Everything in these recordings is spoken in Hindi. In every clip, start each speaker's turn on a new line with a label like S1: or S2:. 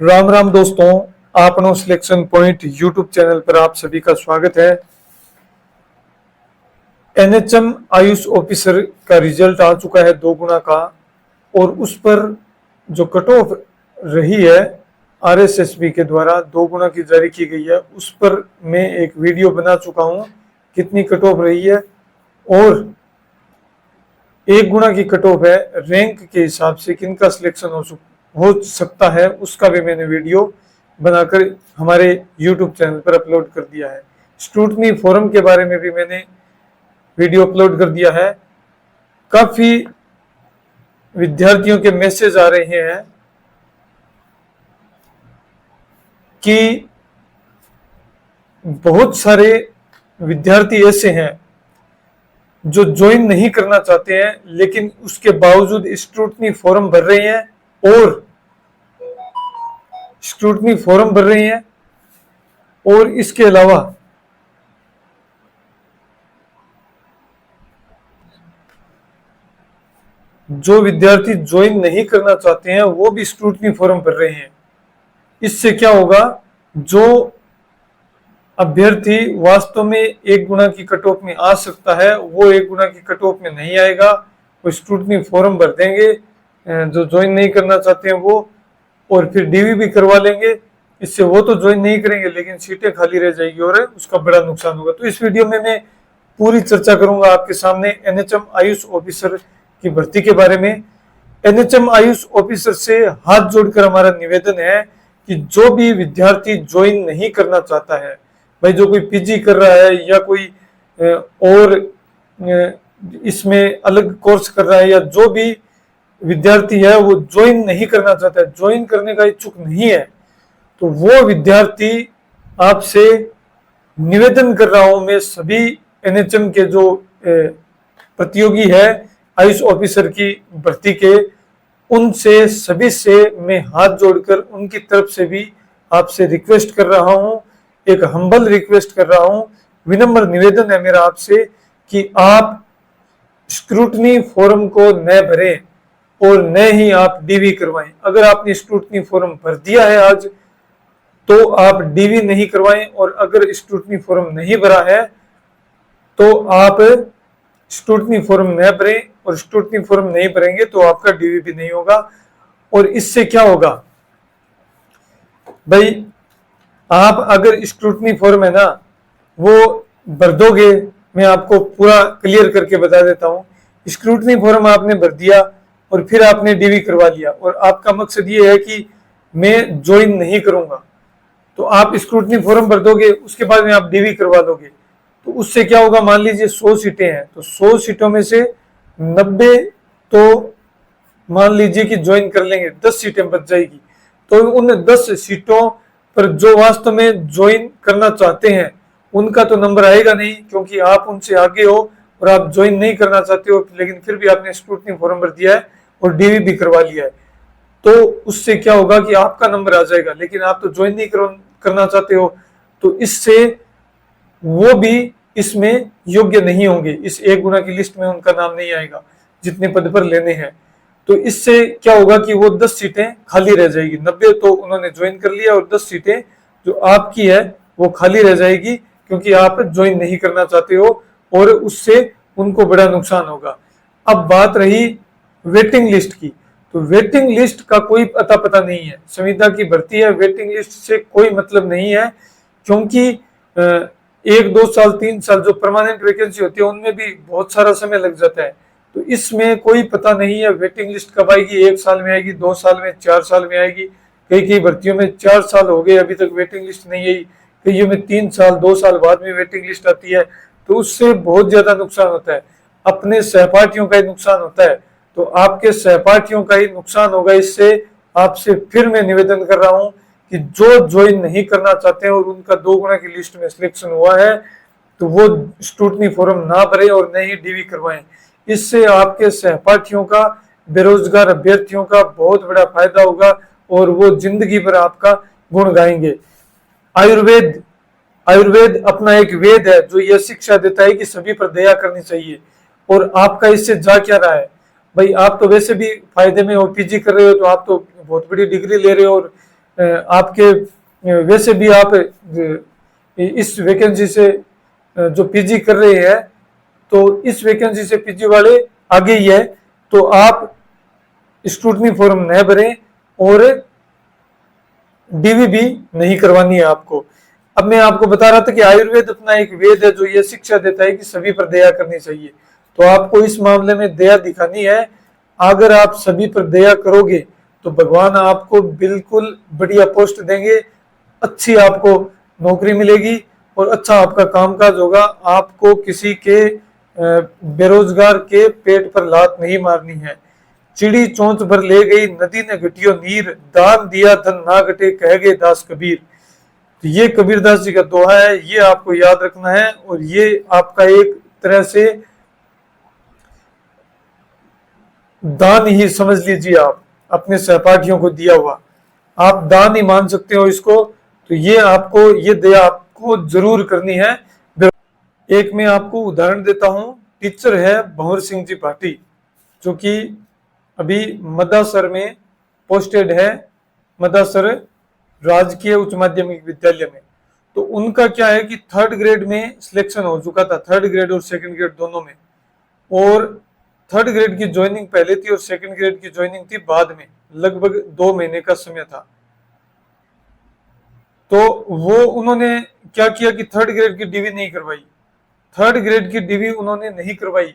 S1: राम राम दोस्तों, आपनो सिलेक्शन पॉइंट यूट्यूब चैनल पर आप सभी का स्वागत है। एनएचएम आयुष ऑफिसर का रिजल्ट आ चुका है 2 गुना का, और उस पर जो कट ऑफ रही है आरएसएसबी के द्वारा 2 गुना की जारी की गई है, उस पर मैं एक वीडियो बना चुका हूं कितनी कट ऑफ रही है, और 1 गुना की कट ऑफ है रैंक के हिसाब से किनका सिलेक्शन हो सकता है, उसका भी मैंने वीडियो बनाकर हमारे YouTube चैनल पर अपलोड कर दिया है। स्क्रूटनी फोरम के बारे में भी मैंने वीडियो अपलोड कर दिया है। काफी विद्यार्थियों के मैसेज आ रहे हैं कि बहुत सारे विद्यार्थी ऐसे हैं जो ज्वाइन नहीं करना चाहते हैं, लेकिन उसके बावजूद स्क्रूटनी फॉर्म भर रहे हैं और इसके अलावा जो विद्यार्थी ज्वाइन नहीं करना चाहते हैं वो भी स्क्रूटनी फॉर्म भर रहे हैं। इससे क्या होगा, जो अभ्यर्थी वास्तव में 1 गुना की कट ऑफ में आ सकता है वो 1 गुना की कट ऑफ में नहीं आएगा, वो स्क्रूटनी फॉर्म भर देंगे जो ज्वाइन नहीं करना चाहते हैं वो, और फिर डीवी भी करवा लेंगे। इससे वो तो ज्वाइन नहीं करेंगे लेकिन सीटें खाली रह जाएगी और उसका बड़ा नुकसान होगा। तो इस वीडियो में मैं पूरी चर्चा करूंगा आपके सामने एनएचएम आयुष ऑफिसर की भर्ती के बारे में। एनएचएम आयुष ऑफिसर से हाथ जोड़कर हमारा निवेदन है कि जो भी विद्यार्थी ज्वाइन नहीं करना चाहता है, भाई जो कोई पीजी कर रहा है या कोई और इसमें अलग कोर्स कर रहा है, या जो भी विद्यार्थी है वो ज्वाइन नहीं करना चाहता है, ज्वाइन करने का इच्छुक नहीं है, तो वो विद्यार्थी आपसे निवेदन कर रहा हूं मैं, सभी एनएचएम के जो प्रतियोगी है आयुष ऑफिसर की भर्ती के, उनसे सभी से मैं हाथ जोड़कर उनकी तरफ से भी आपसे रिक्वेस्ट कर रहा हूं, एक हम्बल रिक्वेस्ट कर रहा हूं, विनम्र निवेदन है मेरा आपसे कि आप स्क्रूटनी फॉर्म को न भरें और न ही आप डीवी करवाएं। अगर आपने स्क्रूटनी फॉर्म भर दिया है आज तो आप डीवी नहीं करवाएं, और अगर स्क्रूटनी फॉर्म नहीं भरा है तो आप स्क्रूटनी फॉर्म न भरें, और स्क्रूटनी फॉर्म नहीं भरेंगे तो आपका डीवी भी नहीं होगा। और इससे क्या होगा भाई, आप अगर स्क्रूटनी फॉर्म है ना वो भर दोगे, मैं आपको पूरा क्लियर करके बता देता हूं। स्क्रूटनी फॉर्म आपने भर दिया और फिर आपने डीवी करवा लिया, और आपका मकसद ये है कि मैं ज्वाइन नहीं करूंगा, तो आप स्क्रूटनी फॉर्म भर दोगे, उसके बाद में आप डीवी करवा दोगे, तो उससे क्या होगा, मान लीजिए 100 सीटें हैं तो 100 सीटों में से 90 तो मान लीजिए कि ज्वाइन कर लेंगे, 10 सीटें बच जाएगी। तो उन 10 सीटों पर जो वास्तव में ज्वाइन करना चाहते हैं उनका तो नंबर आएगा नहीं, क्योंकि आप उनसे आगे हो और आप ज्वाइन नहीं करना चाहते हो, लेकिन फिर भी आपने स्क्रूटनी फॉर्म भर दिया है और डीवी भी करवा लिया है, तो उससे क्या होगा कि आपका नंबर आ जाएगा, लेकिन आप तो ज्वाइन नहीं करना चाहते हो, तो इससे वो भी इसमें योग्य नहीं होंगे, इस 1 गुना की लिस्ट में उनका नाम नहीं आएगा जितने पद पर लेने हैं। तो इससे क्या होगा कि वो 10 सीटें खाली रह जाएगी, 90 तो उन्होंने ज्वाइन कर लिया और 10 सीटें जो आपकी है वो खाली रह जाएगी, क्योंकि आप ज्वाइन नहीं करना चाहते हो, और उससे उनको बड़ा नुकसान होगा। अब बात रही वेटिंग लिस्ट की, तो वेटिंग लिस्ट का कोई पता नहीं है, संविदा की भर्ती है, वेटिंग लिस्ट से कोई मतलब नहीं है, क्योंकि 1-2 साल 3 साल जो परमानेंट वैकेंसी होती है उनमें भी बहुत सारा समय लग जाता है, तो इसमें कोई पता नहीं है वेटिंग लिस्ट कब आएगी, 1 साल में आएगी, 2 साल में, 4 साल में आएगी। कई भर्तियों में 4 साल हो गए अभी तक वेटिंग लिस्ट नहीं आई, कईयों में 3 साल 2 साल बाद में वेटिंग लिस्ट आती है, तो उससे बहुत ज्यादा नुकसान होता है, अपने सहपाठियों का ही नुकसान होता है, तो आपके सहपाठियों का ही नुकसान होगा। इससे आपसे फिर मैं निवेदन कर रहा हूं कि जो ज्वाइन नहीं करना चाहते हैं और उनका 2 गुना की लिस्ट में सिलेक्शन हुआ है तो वो स्क्रूटनी फॉर्म ना भरे और न ही डीवी करवाएं। इससे आपके सहपाठियों का, बेरोजगार अभ्यर्थियों का बहुत बड़ा फायदा होगा और वो जिंदगी भर आपका गुण गाएंगे। आयुर्वेद अपना एक वेद है जो यह शिक्षा देता है कि सभी पर दया करनी चाहिए, और आपका इससे जा क्या रहा है भाई, आप तो वैसे भी फायदे में हो, पीजी कर रहे हो तो आप तो बहुत बड़ी डिग्री ले रहे हो और आपके वैसे भी आप इस वैकेंसी से जो पीजी कर रहे हैं, तो इस वैकेंसी से पीजी वाले आगे ही है, तो आप स्क्रूटनी फॉर्म न भरें और डीवी भी नहीं करवानी है आपको। अब मैं आपको बता रहा था कि आयुर्वेद अपना एक वेद है जो ये शिक्षा देता है कि सभी पर दया करनी चाहिए, तो आपको इस मामले में दया दिखानी है। अगर आप सभी पर दया करोगे तो भगवान आपको बिल्कुल बढ़िया पोस्ट देंगे, अच्छी आपको नौकरी मिलेगी और अच्छा आपका कामकाज होगा। आपको किसी के बेरोजगार के पेट पर लात नहीं मारनी है। चिड़ी चोंच भर ले गई नदी ने घटियो नीर, दान दिया धन ना घटे कह गए दास कबीर। तो ये कबीरदास जी का दोहा है, ये आपको याद रखना है और ये आपका एक तरह से दान ही समझ लीजिए, आप अपने सहपाठियों को दिया हुआ आप दान ही मान सकते हो इसको। तो ये आपको ये दया आपको जरूर करनी है। एक मैं आपको उदाहरण देता हूं, टीचर है भंवर सिंह जी भाटी, जो कि अभी मदासर में पोस्टेड है, मदासर राजकीय उच्च माध्यमिक विद्यालय में। तो उनका क्या है कि 3rd ग्रेड में सिलेक्शन हो चुका था, 3rd ग्रेड और 2nd ग्रेड दोनों में, और 3rd ग्रेड की ज्वाइनिंग पहले थी और 2nd ग्रेड की ज्वाइनिंग थी बाद में, लगभग 2 महीने का समय था। तो वो उन्होंने क्या किया कि 3rd ग्रेड की डीवी नहीं करवाई, 3rd ग्रेड की डीवी उन्होंने नहीं करवाई।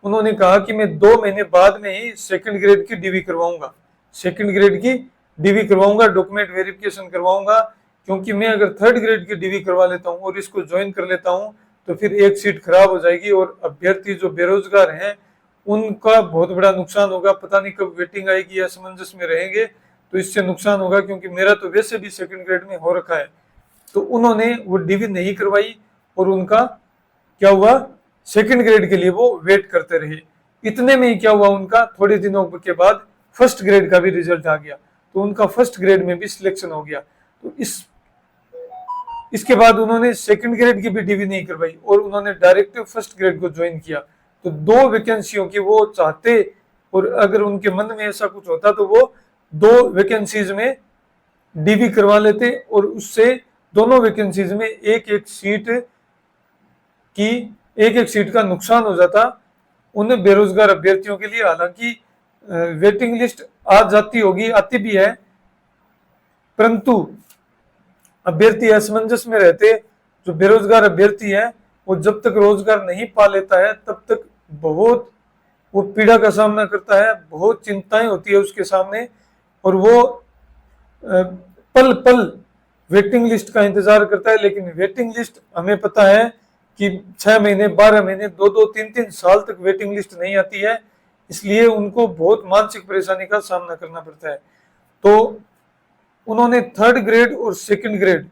S1: उन्होंने कहा कि मैं 2 महीने बाद में ही 2nd ग्रेड की डीवी करवाऊंगा, 2nd ग्रेड की डीवी करवाऊंगा, डॉक्यूमेंट वेरिफिकेशन करवाऊंगा, क्योंकि मैं अगर 3rd ग्रेड की डीवी करवा लेता हूं और इसको ज्वाइन कर लेता हूं तो फिर एक सीट खराब हो जाएगी और अभ्यर्थी जो बेरोजगार हैं उनका बहुत बड़ा नुकसान होगा। पता नहीं कब वेटिंग आएगी, असमंजस में रहेंगे, तो इससे नुकसान होगा, क्योंकि मेरा तो वैसे भी 2nd ग्रेड में हो रखा है। तो उन्होंने वो डीवी नहीं करवाई और उनका क्या हुआ, 2nd ग्रेड के लिए वो वेट करते रहे। इतने में ही क्या हुआ, उनका थोड़े दिनों के बाद 1st ग्रेड का भी रिजल्ट आ गया, तो उनका 1st ग्रेड में भी सिलेक्शन हो गया। तो इसके बाद उन्होंने 2nd ग्रेड की भी डीवी नहीं करवाई और उन्होंने डायरेक्ट 1st ग्रेड को ज्वाइन किया। तो 2 वैकेंसियों की वो चाहते, और अगर उनके मन में ऐसा कुछ होता तो वो 2 वैकेंसीज में डीवी करवा लेते और उससे दोनों वैकेंसीज में एक एक सीट का नुकसान हो जाता उन बेरोजगार अभ्यर्थियों के लिए। हालांकि वेटिंग लिस्ट आ जाती होगी, आती भी है, परंतु अभ्यर्थी असमंजस में रहते। जो बेरोजगार अभ्यर्थी है वो जब तक रोजगार नहीं पा लेता है तब तक बहुत वो पीड़ा का सामना करता है, बहुत चिंताएं होती है उसके सामने, और वो पल पल वेटिंग लिस्ट का इंतजार करता है। लेकिन वेटिंग लिस्ट हमें पता है कि 6 महीने, 12 महीने, 2-2, 3-3 साल तक वेटिंग लिस्ट नहीं आती है, इसलिए उनको बहुत मानसिक परेशानी का सामना करना पड़ता है। तो उन्होंने 3rd ग्रेड और 2nd ग्रेड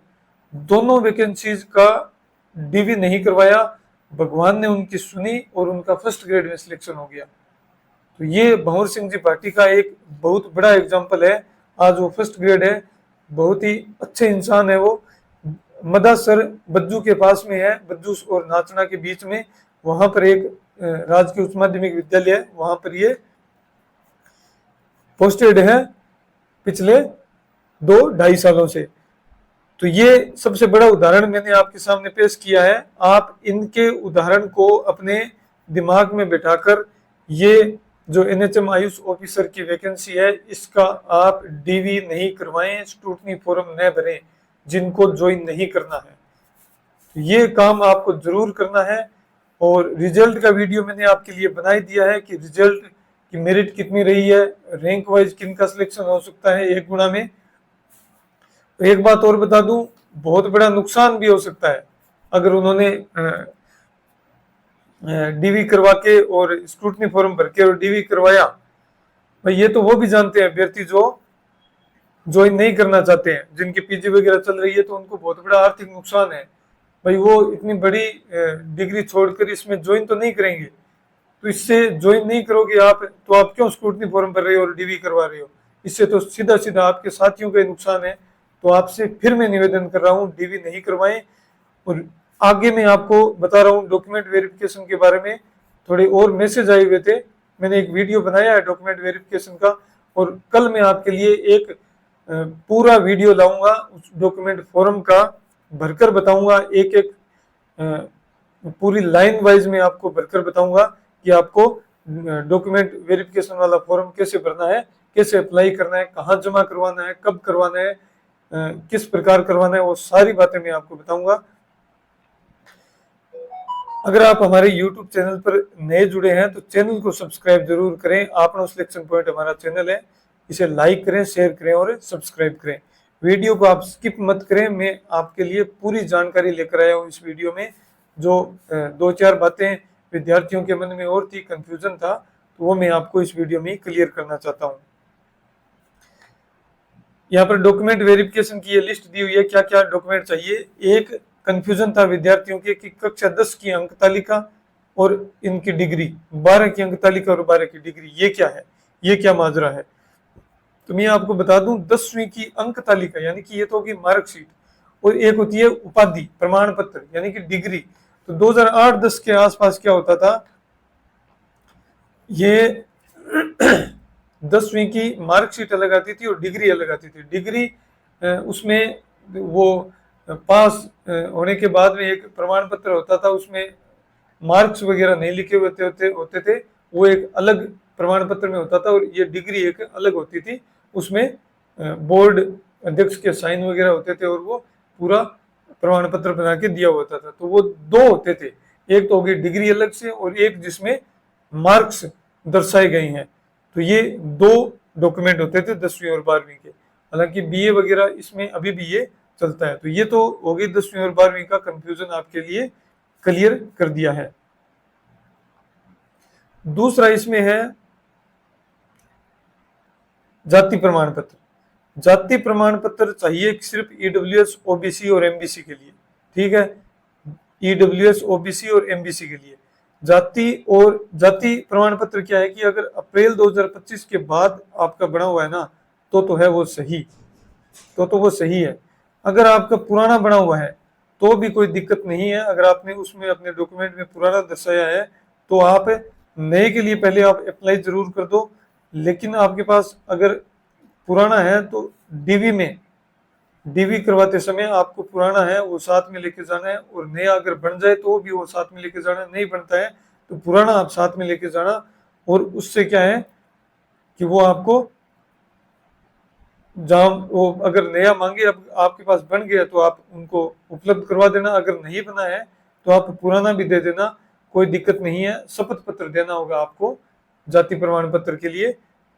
S1: दोनों वैकेंसीज का डीवी नहीं करवाया, भगवान ने उनकी सुनी और उनका 1st ग्रेड में सिलेक्शन हो गया। तो ये भंवर सिंह जी भाटी का एक बहुत बड़ा एग्जाम्पल है। आज वो 1st ग्रेड है, बहुत ही अच्छे इंसान है वो। मदासर बज्जू के पास में है, बज्जू और नाचना के बीच में, वहां पर एक राजकीय उच्च माध्यमिक विद्यालय है, वहां पर ये पोस्टेड है पिछले 2-2.5 सालों से। तो ये सबसे बड़ा उदाहरण मैंने आपके सामने पेश किया है। आप इनके उदाहरण को अपने दिमाग में बिठाकर ये जो एनएचएम आयुष ऑफिसर की वैकेंसी है इसका आप डीवी नहीं करवाएं, स्क्रूटनी फॉर्म न भरें जिनको ज्वाइन नहीं करना है। ये काम आपको जरूर करना है। और रिजल्ट का वीडियो मैंने आपके लिए बना ही दिया है कि रिजल्ट की मेरिट कितनी रही है, रैंक वाइज किन का सिलेक्शन हो सकता है 1 गुना में। तो एक बात और बता दूं, बहुत बड़ा नुकसान भी हो सकता है अगर उन्होंने डीवी करवा के और स्क्रूटनी फॉर्म भर के और डीवी करवाया। भाई ये तो वो भी जानते हैं अभ्यर्थी जो ज्वाइन नहीं करना चाहते हैं, जिनकी पीजी वगैरह चल रही है, तो उनको बहुत बड़ा आर्थिक नुकसान है। भाई वो इतनी बड़ी डिग्री छोड़कर इसमें ज्वाइन तो नहीं करेंगे, तो इससे ज्वाइन नहीं करोगे आप तो आप क्यों स्क्रूटनी फॉर्म भर रहे हो और डीवी करवा रहे हो, इससे तो सीधा सीधा आपके साथियों का नुकसान है। तो आपसे फिर मैं निवेदन कर रहा हूँ, डीवी नहीं करवाएं। और आगे मैं आपको बता रहा हूँ डॉक्यूमेंट वेरिफिकेशन के बारे में, थोड़े और मैसेज आए हुए थे, मैंने एक वीडियो बनाया है डॉक्यूमेंट वेरिफिकेशन का, और कल मैं आपके लिए एक पूरा वीडियो लाऊंगा, उस डॉक्यूमेंट फॉर्म का भरकर बताऊंगा, एक एक पूरी लाइन वाइज में आपको भरकर बताऊंगा कि आपको डॉक्यूमेंट वेरिफिकेशन वाला फॉर्म कैसे भरना है, कैसे अप्लाई करना है, कहाँ जमा करवाना है, कब करवाना है, किस प्रकार करवाना है, वो सारी बातें मैं आपको बताऊंगा। अगर आप हमारे YouTube चैनल पर नए जुड़े हैं तो चैनल को सब्सक्राइब जरूर करें। आपनो सिलेक्शन पॉइंट हमारा चैनल है, इसे लाइक करें, शेयर करें और सब्सक्राइब करें। वीडियो को आप स्किप मत करें, मैं आपके लिए पूरी जानकारी लेकर आया हूँ इस वीडियो में। जो दो चार बातें विद्यार्थियों के मन में और थी, कंफ्यूजन था, तो वो मैं आपको इस वीडियो में क्लियर करना चाहता हूँ। यहाँ पर डॉक्यूमेंट वेरिफिकेशन की ये लिस्ट दी हुई है, क्या क्या डॉक्यूमेंट चाहिए। एक कंफ्यूजन था विद्यार्थियों के कि कक्षा 10 की अंक तालिका और इनकी डिग्री, 12 की अंक तालिका और 12 की डिग्री, ये क्या है, ये क्या माजरा है। तो मैं आपको बता दूं, 10वीं की अंक तालिका यानी कि ये तो होगी मार्कशीट, और एक होती है उपाधि प्रमाण पत्र यानी कि डिग्री। तो 2008-10 के आसपास क्या होता था, ये 10वीं की मार्कशीट अलग आती थी और डिग्री अलग आती थी। डिग्री उसमें वो पास होने के बाद में एक प्रमाण पत्र होता था, उसमें मार्क्स वगैरह नहीं लिखे होते थे, वो एक अलग प्रमाण पत्र में होता था, और ये डिग्री एक अलग होती थी, उसमें बोर्ड अध्यक्ष के साइन वगैरह होते थे और वो पूरा प्रमाण पत्र बना के दिया होता था। तो वो दो होते थे, एक तो होगी डिग्री अलग से और एक जिसमें मार्क्स दर्शाए गए हैं। तो ये दो डॉक्यूमेंट होते थे 10वीं और 12वीं के। हालांकि बीए वगैरह इसमें अभी भी ये चलता है। तो ये तो हो गई 10वीं और 12वीं का कंफ्यूजन आपके लिए क्लियर कर दिया है। दूसरा इसमें है जाति प्रमाण पत्र। जाति प्रमाण पत्र चाहिए सिर्फ ईडब्ल्यूएस, ओबीसी और एमबीसी के लिए, ठीक है। ईडब्ल्यूएस, ओबीसी और एमबीसी के लिए जाति प्रमाण पत्र क्या है कि अगर अप्रैल 2025 के बाद आपका बना हुआ है ना, तो है वो सही, तो वो सही है। अगर आपका पुराना बना हुआ है तो भी कोई दिक्कत नहीं है। अगर आपने उसमें अपने डॉक्यूमेंट में पुराना दर्शाया है तो आप नए के लिए पहले आप अप्लाई जरूर कर दो। लेकिन आपके पास अगर पुराना है तो डीवी करवाते समय आपको पुराना है वो साथ में लेके जाना है, और नया अगर बन जाए तो भी वो साथ में लेके जाना। नहीं बनता है तो पुराना आप साथ में लेके जाना, और उससे क्या है कि वो आपको जहाँ वो अगर नया मांगे, अब आपके पास बन गया तो आप उनको उपलब्ध करवा देना। अगर नहीं बना है तो आप पुराना भी दे देना, कोई दिक्कत नहीं है। शपथ पत्र देना होगा आपको जाति प्रमाण पत्र के लिए,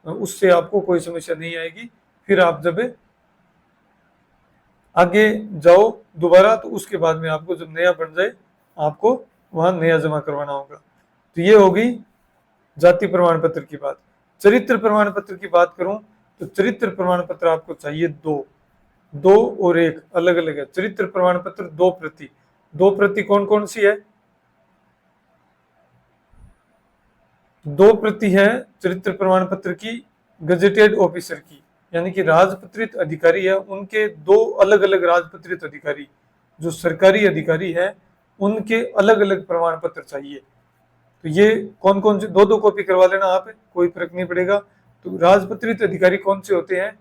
S1: उससे आपको कोई समस्या नहीं आएगी। फिर आप जब आगे जाओ दोबारा तो उसके बाद में आपको जब नया बन जाए आपको वहां नया जमा करवाना होगा। तो ये होगी जाति प्रमाण पत्र की बात। चरित्र प्रमाण पत्र की बात करूं तो चरित्र प्रमाण पत्र आपको चाहिए दो और एक अलग अलग है। चरित्र प्रमाण पत्र दो प्रति कौन कौन सी है, दो प्रति है चरित्र प्रमाण पत्र की गजेटेड ऑफिसर की, यानी कि राजपत्रित अधिकारी है उनके दो अलग अलग राजपत्रित अधिकारी, जो सरकारी अधिकारी है उनके अलग अलग प्रमाण पत्र चाहिए। तो ये कौन कौन से, दो कॉपी करवा लेना आप, कोई फर्क नहीं पड़ेगा। तो राजपत्रित अधिकारी कौन से होते हैं,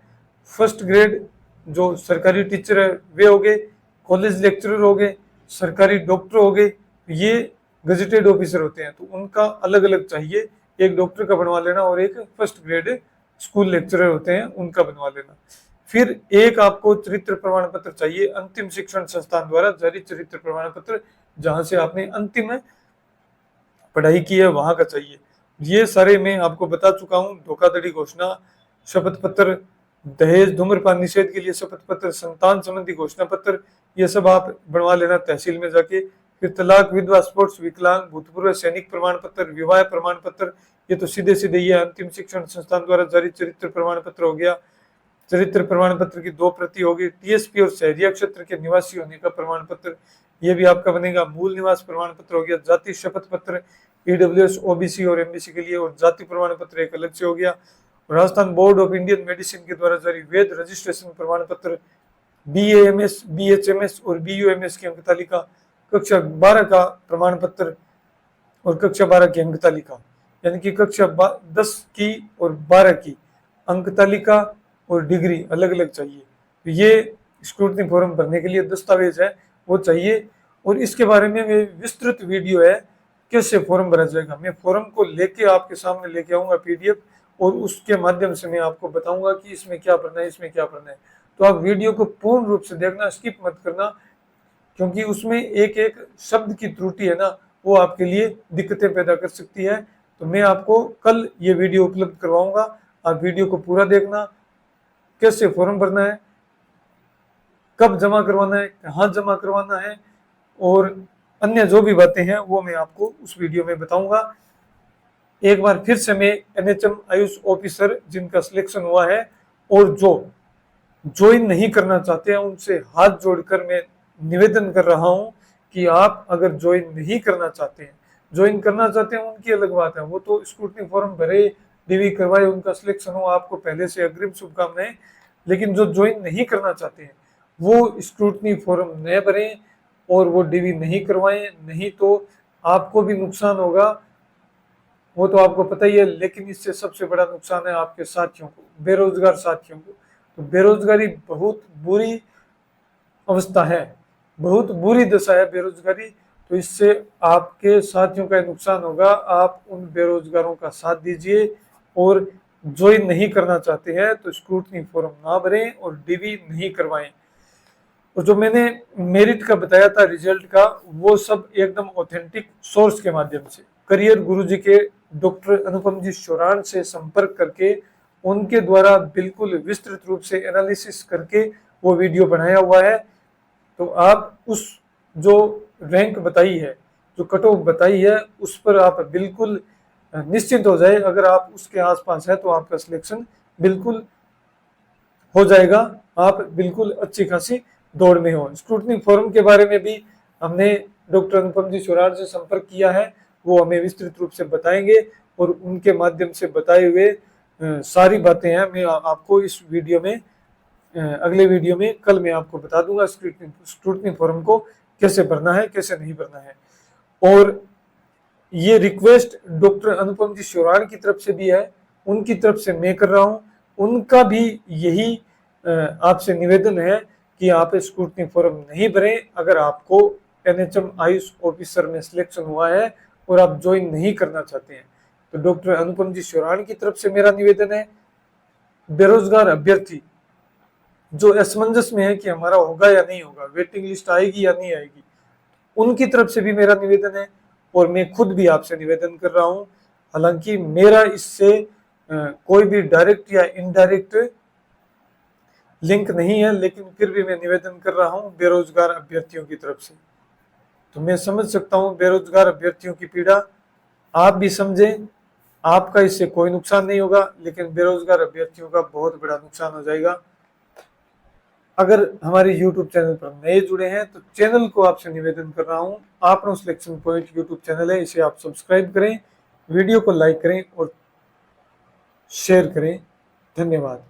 S1: फर्स्ट ग्रेड जो सरकारी टीचर है वे हो गए, कॉलेज लेक्चरर हो गए, सरकारी डॉक्टर हो गए, ये गजेटेड ऑफिसर होते हैं। तो उनका अलग अलग चाहिए, एक डॉक्टर का बनवा लेना और एक फर्स्ट ग्रेड स्कूल लेक्चरर होते हैं उनका बनवा लेना। फिर एक आपको चरित्र प्रमाण पत्र चाहिए अंतिम शिक्षण संस्थान द्वारा जारी चरित्र प्रमाण पत्र, जहां से आपने अंतिम पढ़ाई की है वहां का चाहिए। ये सारे मैं आपको बता चुका हूँ, धोखाधड़ी घोषणा, शपथ पत्र, दहेज धूम्रपान निषेध के लिए शपथ पत्र, संतान संबंधी घोषणा पत्र, ये सब आप बनवा लेना तहसील में जाके। फिर तलाक, विधवा, स्पोर्ट्स, विकलांग, भूतपूर्व सैनिक प्रमाण पत्र, विवाह प्रमाण पत्र, ये तो सीधे सीधे ये अंतिम शिक्षण संस्थान द्वारा जारी चरित्र प्रमाण पत्र हो गया। चरित्र प्रमाण पत्र की दो प्रति होगी। टीएसपी और शहरिया क्षेत्र के निवासी होने का प्रमाण पत्र, ये भी आपका बनेगा। मूल निवास प्रमाण पत्र हो गया। जाति शपथ पत्र ईडब्ल्यूएस, ओबीसी और एमबीसी के लिए, और जाति प्रमाण पत्र एक अलग से हो गया। Rajasthan board of Indian medicine के द्वारा जारी वेद रजिस्ट्रेशन प्रमाण पत्र, बीएएमएस, बीएचएमएस और बीयूएमएस की अंक तालिका, कक्षा 12 का प्रमाण पत्र और कक्षा 12 की अंक तालिका, यानी कि कक्षा 10 की और 12 की अंक तालिका और डिग्री अलग अलग चाहिए। तो ये स्क्रूटनी फॉर्म भरने के लिए दस्तावेज है वो चाहिए। और इसके बारे में विस्तृत वीडियो है कैसे फॉर्म भरा जाएगा। मैं फॉर्म को लेके आपके सामने लेके आऊंगा PDF, और उसके माध्यम से मैं आपको बताऊंगा कि इसमें क्या भरना है, इसमें क्या भरना है। तो आप वीडियो को पूर्ण रूप से देखना, स्किप मत करना, क्योंकि उसमें एक एक शब्द की त्रुटि है ना, वो आपके लिए दिक्कतें पैदा कर सकती है। तो मैं आपको कल ये वीडियो उपलब्ध करवाऊंगा, आप वीडियो को पूरा देखना, कैसे फॉर्म भरना है, कब जमा करवाना है, कहाँ जमा करवाना है, और अन्य जो भी बातें हैं वो मैं आपको उस वीडियो में बताऊंगा। एक बार फिर से मैं NHM आयुष ऑफिसर जिनका सिलेक्शन हुआ है और जो ज्वाइन नहीं करना चाहते हैं उनसे हाथ जोड़कर मैं निवेदन कर रहा हूं कि आप अगर ज्वाइन नहीं करना चाहते हैं, ज्वाइन करना चाहते हैं उनकी अलग बात है, वो तो स्क्रूटनी फॉर्म भरे, DV करवाए, उनका सिलेक्शन हो, आपको पहले से अग्रिम शुभकामनाएं। लेकिन जो ज्वाइन नहीं करना चाहते हैं वो स्क्रूटनी फॉर्म न भरें और वो DV नहीं करवाएं, नहीं तो आपको भी नुकसान होगा, वो तो आपको पता ही है। लेकिन इससे सबसे बड़ा नुकसान है आपके साथियों को, बेरोजगार साथियों को। तो बेरोजगारी बहुत बुरी अवस्था है, बहुत बुरी दशा है बेरोजगारी। तो इससे आपके साथियों का नुकसान होगा। आप उन बेरोजगारों का साथ दीजिए, और ज्वाइन नहीं करना चाहते हैं तो स्क्रूटनी फॉर्म ना भरें और DV नहीं करवाएं। और जो मैंने मेरिट का बताया था, रिजल्ट का, वो सब एकदम ऑथेंटिक सोर्स के माध्यम से, करियर गुरुजी के डॉक्टर अनुपम जी शोरान से संपर्क करके उनके द्वारा बिल्कुल विस्तृत रूप से एनालिसिस करके वो वीडियो बनाया हुआ है। तो आप उस जो रैंक बताई है, जो कट ऑफ बताई है, उस पर आप बिल्कुल निश्चिंत हो जाए। अगर आप उसके आसपास है तो आपका सिलेक्शन बिल्कुल हो जाएगा, आप बिल्कुल अच्छी खासी दौड़ में हो। स्क्रूटनी फॉर्म के बारे में भी हमने डॉक्टर अनुपम जी शोरार से संपर्क किया है, वो हमें विस्तृत रूप से बताएंगे, और उनके माध्यम से बताए हुए सारी बातें हैं मैं आपको इस वीडियो में, अगले वीडियो में कल मैं आपको बता दूंगा स्क्रूटनी फॉर्म को कैसे भरना है, कैसे नहीं भरना है। और ये रिक्वेस्ट डॉक्टर अनुपम जी शोरान की तरफ से भी है, उनकी तरफ से मैं कर रहा हूँ, उनका भी यही आपसे निवेदन है कि आप स्क्रूटनी फॉर्म नहीं भरें। अगर आपको NHM आयुष ऑफिसर में सिलेक्शन हुआ है और आप ज्वाइन नहीं करना चाहते हैं, तो डॉक्टर अनुपम जी शोरान की तरफ से मेरा निवेदन है। बेरोजगार अभ्यर्थी जो असमंजस में है कि हमारा होगा या नहीं होगा, वेटिंग लिस्ट आएगी या नहीं आएगी, उनकी तरफ से भी मेरा निवेदन है, और मैं खुद भी आपसे निवेदन कर रहा हूं। हालांकि मेरा इससे कोई भी डायरेक्ट या इनडायरेक्ट लिंक नहीं है, लेकिन फिर भी मैं निवेदन कर रहा हूं बेरोजगार अभ्यर्थियों की तरफ से। तो मैं समझ सकता हूं बेरोजगार अभ्यर्थियों की पीड़ा, आप भी समझें। आपका इससे कोई नुकसान नहीं होगा, लेकिन बेरोजगार अभ्यर्थियों का बहुत बड़ा नुकसान हो जाएगा। अगर हमारे YouTube चैनल पर नए जुड़े हैं तो चैनल को आपसे निवेदन कर रहा हूं, आपनो सिलेक्शन पॉइंट YouTube चैनल है, इसे आप सब्सक्राइब करें, वीडियो को लाइक करें और शेयर करें। धन्यवाद।